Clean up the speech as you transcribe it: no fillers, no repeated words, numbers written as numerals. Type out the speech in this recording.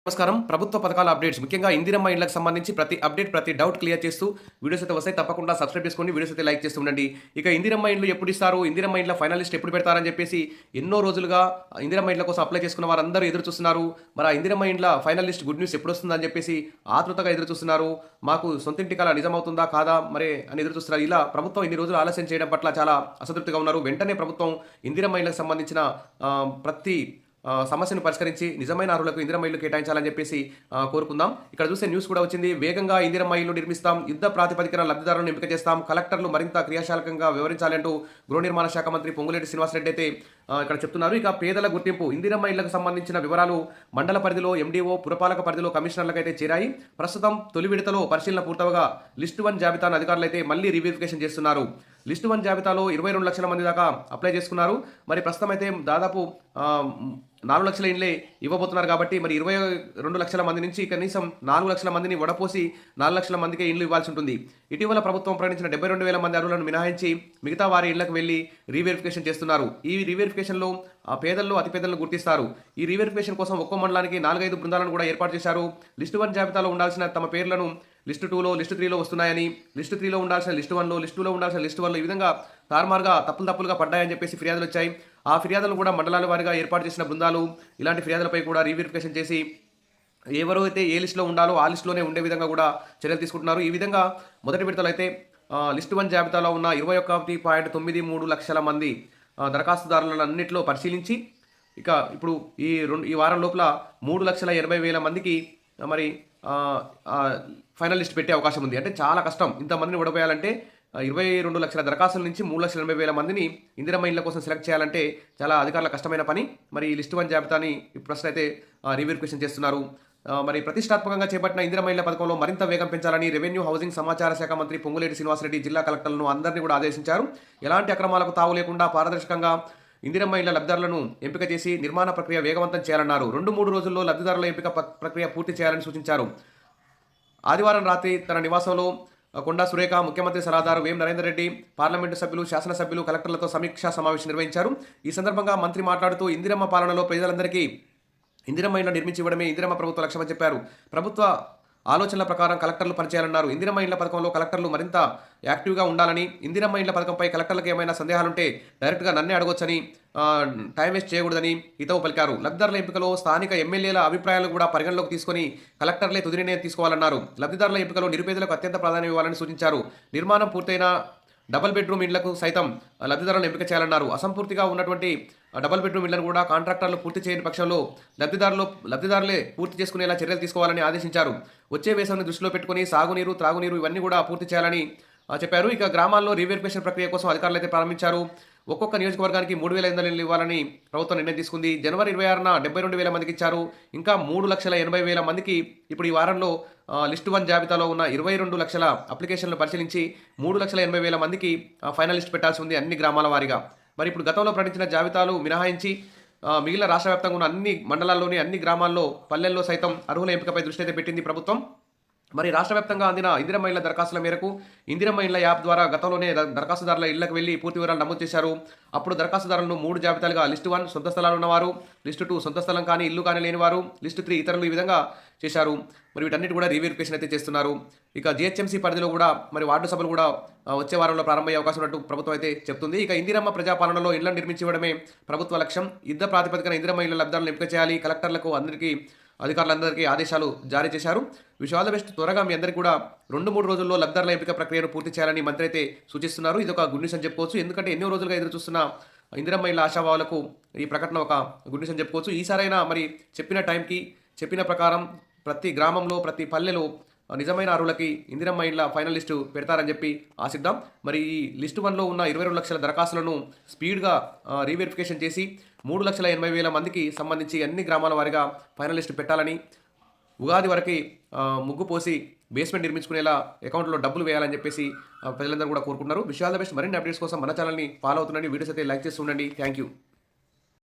నమస్కారం. ప్రభుత్వ పథకాల అప్డేట్స్ ముఖ్యంగా ఇందిరమ్మ ఇండ్లకు సంబంధించి ప్రతి అప్డేట్, ప్రతి డౌట్ క్లియర్ చేస్తూ వీడియోస్ అయితే వస్తాయి. తప్పకుండా సబ్స్క్రైబ్ చేసుకోండి. వీడియోస్ అయితే లైక్ చేస్తూ ఉండండి. ఇక ఇందిరమ్మ ఇండ్లు ఎప్పుడు ఇస్తారు, ఇందిరమ్మ ఇండ్ల ఫైనల్ లిస్ట్ ఎప్పుడు పెడతారని చెప్పేసి ఎన్నో రోజులుగా ఇందిరమ్మ ఇండ్ల కోసం అప్లై చేసుకున్న వారందరూ ఎదురు చూస్తున్నారు. మరి ఆ ఇందిరమ్మ ఇండ్ల ఫైనల్ లిస్ట్ గుడ్ న్యూస్ ఎప్పుడు వస్తుందని చెప్పేసి ఆతృతగా ఎదురు చూస్తున్నారు. మాకు సొంతింటి కల నిజమవుతుందా కాదా మరి అని ఎదురు చూస్తున్నారు. ఇలా ప్రభుత్వం ఇన్ని రోజులు ఆలస్యం చేయడం పట్ల చాలా అసంతృప్తిగా ఉన్నారు. వెంటనే ప్రభుత్వం ఇందిరమ్మ ఇండ్లకు సంబంధించిన ప్రతి సమస్యను పరిష్కరించి నిజమైన అర్హులకు ఇందిరమ్మ ఇల్లు కేటాయించాలని చెప్పేసి కోరుకుందాం. ఇక్కడ చూస్తే న్యూస్ కూడా వచ్చింది. వేగంగా ఇందిరమ్మ ఇల్లు నిర్మిస్తాం, యుద్ధ ప్రాతిపదికన లబ్ధిదారులను ఎంపిక చేస్తాం, కలెక్టర్లు మరింత క్రియాశీలకంగా వివరించాలంటూ గృహ నిర్మాణ శాఖ మంత్రి పొంగులేటి శ్రీనివాసరెడ్డి అయితే ఇక్కడ చెప్తున్నారు. ఇక పేదల గుర్తింపు ఇందిరమ్మ ఇళ్లకు సంబంధించిన వివరాలు మండల పరిధిలో ఎండీఓ, పురపాలక పరిధిలో కమిషనర్లకు అయితే చేరాయి. ప్రస్తుతం తొలి విడతలో పరిశీలన పూర్తవగా లిస్టు 1 జాబితాను అధికారులు అయితే మళ్ళీ రివెరిఫికేషన్ చేస్తున్నారు. లిస్టు 1 జాబితాలో 22 లక్షల మంది దాకా అప్లై చేసుకున్నారు. మరి ప్రస్తుతం అయితే దాదాపు 4 లక్షల ఇండ్లే ఇవ్వబోతున్నారు కాబట్టి మరి 22 లక్షల మంది నుంచి కనీసం 4 లక్షల మందిని వడపోసి 4 లక్షల మందికే ఇండ్లు ఇవ్వాల్సి ఉంటుంది. ఇటీవల ప్రభుత్వం ప్రకటించిన 72,000 మంది అర్హులను మినహాయించి మిగతా వారి ఇళ్లకు వెళ్లి రీవెరిఫికేషన్ చేస్తున్నారు. ఈ రీవెరిఫికేషన్లో పేదల్లో అతిపేదలను గుర్తిస్తారు. ఈ రీవెరిఫికేషన్ కోసం ఒక్కో మండలానికి 4-5 బృందాలను కూడా ఏర్పాటు చేశారు. లిస్టు 1 జాబితాలో ఉండాల్సిన తమ పేర్లను లిస్టు 2లో, లిస్టు 3లో వస్తున్నాయని, లిస్టు 3లో ఉండాల్సిన లిస్టు 1లో, లిస్టు 2లో ఉండాల్సిన లిస్టు 1లో ఈ విధంగా తారుమారుగా తప్పులుగా పడ్డాయని చెప్పేసి ఫిర్యాదులు వచ్చాయి. ఆ ఫిర్యాదులను కూడా మండలాల వారీగా ఏర్పాటు చేసిన బృందాలు ఇలాంటి ఫిర్యాదులపై కూడా రీవెరిఫికేషన్ చేసి ఎవరైతే ఏ లిస్టులో ఉండాలో ఆ లిస్టులోనే ఉండే విధంగా కూడా చర్యలు తీసుకుంటున్నారు. ఈ విధంగా మొదటి విడతలో అయితే లిస్టు 1 జాబితాలో ఉన్న 21.93 లక్షల మంది దరఖాస్తుదారులన్నింటిలో పరిశీలించి ఇక ఇప్పుడు ఈ వారం లోపల 3,80,000 మందికి మరి ఫైనల్ లిస్ట్ పెట్టే అవకాశం ఉంది. అంటే చాలా కష్టం. ఇంతమందిని ఓడిపోయాలంటే 22 లక్షల దరఖాస్తుల నుంచి 3,80,000 మందిని ఇందిరమ్మ ఇళ్ల కోసం సెలెక్ట్ చేయాలంటే చాలా అధికారుల కష్టమైన పని. మరి ఈ లిస్టు 1 జాబితాని ప్రస్తుతం అయితే రీవెరిఫికేషన్ చేస్తున్నారు. మరి ప్రతిష్టాత్మకంగా చేపట్టిన ఇందిరమ్మ ఇళ్ల పథకంలో మరింత వేగం పెంచాలని రెవెన్యూ, హౌసింగ్, సమాచార శాఖ మంత్రి పొంగులేటి శ్రీనివాసరెడ్డి జిల్లా కలెక్టర్లను అందరినీ కూడా ఆదేశించారు. ఎలాంటి అక్రమాలకు తావు లేకుండా పారదర్శకంగా ఇందిరమ్మ ఇళ్ల లబ్ధిదారులను ఎంపిక చేసి నిర్మాణ ప్రక్రియ వేగవంతం చేయాలన్నారు. 2-3 రోజుల్లో లబ్ధిదారుల ఎంపిక ప్రక్రియ పూర్తి చేయాలని సూచించారు. ఆదివారం రాత్రి తన నివాసంలో కొండా సురేఖ, ముఖ్యమంత్రి సలహాదారు వేం నరేందర్ రెడ్డి, పార్లమెంటు సభ్యులు, శాసనసభ్యులు, కలెక్టర్లతో సమీక్షా సమావేశం నిర్వహించారు. ఈ సందర్భంగా మంత్రి మాట్లాడుతూ ఇందిరమ్మ పాలనలో ప్రజలందరికీ ఇందిరమ్మ ఇళ్ల నిర్మించి ఇవ్వడమే ఇందిరమ్మ ప్రభుత్వ లక్ష్యమని చెప్పారు. ప్రభుత్వ ఆలోచనల ప్రకారం కలెక్టర్లు పనిచేయాలన్నారు. ఇందిరమ్మ ఇండ్ల పథకంలో కలెక్టర్లు మరింత యాక్టివ్గా ఉండాలని, ఇందిరమ్మ ఇండ్ల పథకంపై కలెక్టర్లకు ఏమైనా సందేహాలుంటే డైరెక్ట్గా నన్నే అడగొచ్చని, టైం వేస్ట్ చేయకూడదని హితవు పలికారు. లబ్ధిదారుల ఎంపికలో స్థానిక ఎమ్మెల్యేల అభిప్రాయాలు కూడా పరిగణలోకి తీసుకుని కలెక్టర్లే తుది నిర్ణయం తీసుకోవాలన్నారు. లబ్ధిదారుల ఎంపికలో నిరుపేదలకు అత్యంత ప్రాధాన్యం ఇవ్వాలని సూచించారు. నిర్మాణం పూర్తయిన డబుల్ బెడ్రూమ్ ఇండ్లకు సైతం లబ్ధిదారులను ఎంపిక చేయాలన్నారు. అసంపూర్తిగా ఉన్నటువంటి డబుల్ బెడ్రూమ్ ఇళ్లను కూడా కాంట్రాక్టర్లు పూర్తి చేయని పక్షంలో లబ్ధిదారులే పూర్తి చేసుకునేలా చర్యలు తీసుకోవాలని ఆదేశించారు. వచ్చే వేసవిని దృష్టిలో పెట్టుకుని సాగునీరు, త్రాగునీరు ఇవన్నీ కూడా పూర్తి చేయాలని చెప్పారు. ఇక గ్రామాల్లో రీవెరిఫికేషన్ ప్రక్రియ కోసం అధికారులు అయితే ప్రారంభించారు. ఒక్కొక్క నియోజకవర్గానికి 3,500 ఇళ్లు ఇవ్వాలని ప్రభుత్వం నిర్ణయం తీసుకుంది. జనవరి 26న 72,000 మందికి ఇచ్చారు. ఇంకా 3,80,000 మందికి ఇప్పుడు ఈ వారంలో లిస్టు 1 జాబితాలో ఉన్న 22 లక్షల అప్లికేషన్లు పరిశీలించి 3,80,000 మందికి ఫైనల్ లిస్ట్ పెట్టాల్సి ఉంది అన్ని గ్రామాల వారీగా. మరి ఇప్పుడు గతంలో ప్రకటించిన జాబితాలు మినహాయించి మిగిలిన రాష్ట్ర వ్యాప్తంగా ఉన్న అన్ని మండలాల్లోని అన్ని గ్రామాల్లో, పల్లెల్లో సైతం అర్హుల ఎంపికపై దృష్టి అయితే పెట్టింది ప్రభుత్వం. మరి రాష్ట్ర వ్యాప్తంగా అందిన ఇందిరమ్మ ఇళ్ల దరఖాస్తుల మేరకు ఇందిరమ్మ ఇళ్ల యాప్ ద్వారా గతంలోనే దరఖాస్తుదారుల ఇళ్లకు వెళ్లి పూర్తి వివరాలు నమోదు చేశారు. అప్పుడు దరఖాస్తుదారులను 3 జాబితాలుగా లిస్టు 1 సొంత స్థలాలు ఉన్నవారు, లిస్టు 2 సొంత స్థలం కానీ ఇల్లు కానీ లేనివారు, లిస్టు 3 ఇతరులు ఈ విధంగా చేశారు. మరి వీటన్నిటి కూడా రీవెరిఫికేషన్ అయితే చేస్తున్నారు. ఇక జిహెచ్ఎంసీ పరిధిలో కూడా మరి వార్డు సభలు కూడా వచ్చే వారంలో ప్రారంభమయ్యే అవకాశం ఉన్నట్టు ప్రభుత్వం అయితే చెప్తుంది. ఇక ఇందిరమ్మ ప్రజాపాలనలో ఇళ్లను నిర్మించి ఇవ్వడమే ప్రభుత్వ లక్ష్యం. యుద్ధ ప్రాతిపదికన ఇందిరమ్మ ఇళ్ల లబ్ధాలను ఎంపిక చేయాలి. కలెక్టర్లకు అధికారులందరికీ ఆదేశాలు జారీ చేశారు. Wish all the best. త్వరగా మీ అందరికీ కూడా 2-3 రోజుల్లో లబ్ధిదారుల ఎంపిక ప్రక్రియను పూర్తి చేయాలని మంత్రి అయితే సూచిస్తున్నారు. ఇది ఒక గుడ్ న్యూస్ అని చెప్పుకోవచ్చు. ఎందుకంటే ఎన్నో రోజులుగా ఎదురు చూస్తున్న ఇందిరమ్మ ఇళ్ల ఆశాభావాలకు ఈ ప్రకటన ఒక గుడ్ న్యూస్ అని చెప్పుకోవచ్చు. ఈసారైనా మరి చెప్పిన టైంకి చెప్పిన ప్రకారం ప్రతి గ్రామంలో, ప్రతి పల్లెలో నిజమైన అర్హులకి ఇందిరమ్మ ఇళ్ల ఫైనల్ లిస్టు పెడతారని చెప్పి ఆశిద్దాం. మరి ఈ లిస్టు 1లో ఉన్న 22 లక్షల దరఖాస్తులను స్పీడ్గా రీవెరిఫికేషన్ చేసి 3,80,000 మందికి సంబంధించి అన్ని గ్రామాల వారీగా ఫైనల్ లిస్టు పెట్టాలని, ఉగాది వరకు ముగ్గు పోసి బేస్మెంట్ నిర్మించుకునేలా అకౌంట్లో డబ్బులు వేయాలని చెప్పేసి ప్రజలందరూ కూడా కోరుకుంటున్నారు. విషయాల బెస్ట్. మరిన్ని అప్డేట్స్ కోసం మన ఛానల్ని ఫాలో అవుతుండండి. వీడియోస్ అయితే లైక్ చేస్తూ ఉండండి. Thank you.